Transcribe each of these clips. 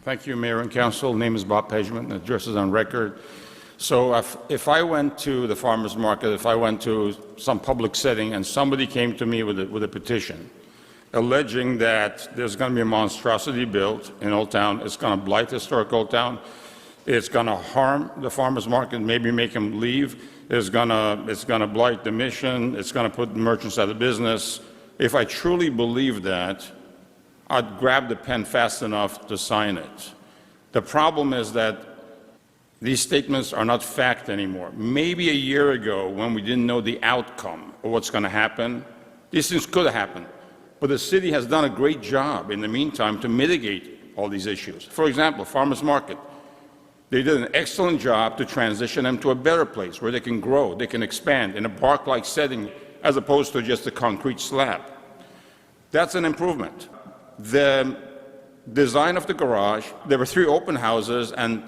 Thank you, Mayor and Council. Name is Bob Pejman. The address is on record. So if I went to the farmer's market, if I went to some public setting and somebody came to me with a petition alleging that there's going to be a monstrosity built in Old Town, it's going to blight historic Old Town, it's going to harm the farmer's market, maybe make them leave, it's going to blight the mission, it's going to put merchants out of business. If I truly believe that, I'd grab the pen fast enough to sign it. The problem is that these statements are not fact anymore. Maybe a year ago, when we didn't know the outcome of what's going to happen, these things could have happened. But the city has done a great job in the meantime to mitigate all these issues. For example, farmers market. They did an excellent job to transition them to a better place where they can grow, they can expand in a park-like setting as opposed to just a concrete slab. That's an improvement. The design of the garage, there were 3 open houses, and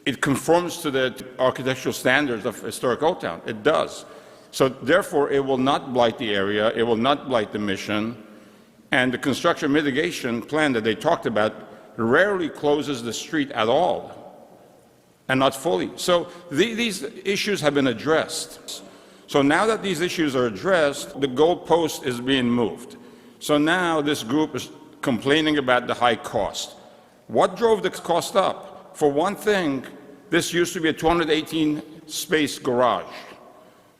it conforms to the architectural standards of historic Old Town. It does. So therefore, it will not blight the area, it will not blight the mission, and the construction mitigation plan that they talked about rarely closes the street at all, and not fully. So these issues have been addressed. So now that these issues are addressed, the goalpost is being moved. So now this group is complaining about the high cost. What drove the cost up? For one thing, this used to be a 218-space garage.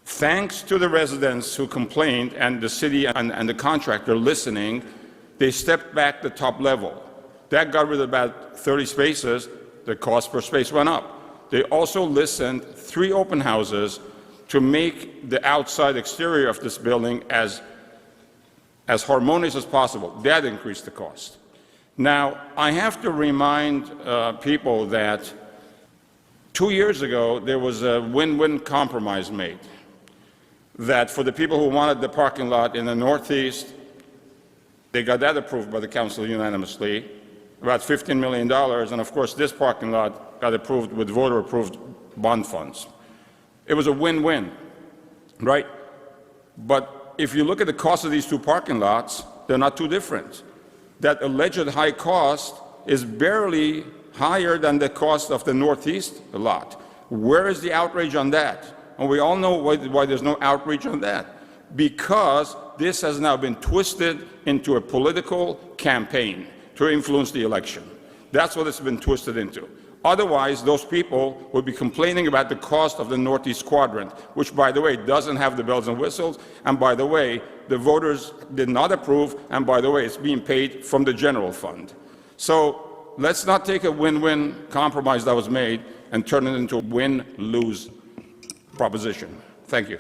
Thanks to the residents who complained and the city and the contractor listening, they stepped back the top level. That got rid of about 30 spaces. The cost per space went up. They also listened 3 open houses to make the outside exterior of this building as harmonious as possible. That increased the cost. Now, I have to remind people that 2 years ago, there was a win-win compromise made. That for the people who wanted the parking lot in the Northeast, they got that approved by the council unanimously, about $15 million, and of course this parking lot got approved with voter-approved bond funds. It was a win-win, right? But if you look at the cost of these 2 parking lots, they're not too different. That alleged high cost is barely higher than the cost of the Northeast lot. Where is the outrage on that? And we all know why there's no outrage on that. Because this has now been twisted into a political campaign to influence the election. That's what it's been twisted into. Otherwise, those people would be complaining about the cost of the Northeast Quadrant, which, by the way, doesn't have the bells and whistles, and by the way, the voters did not approve, and by the way, it's being paid from the general fund. So let's not take a win-win compromise that was made and turn it into a win-lose proposition. Thank you.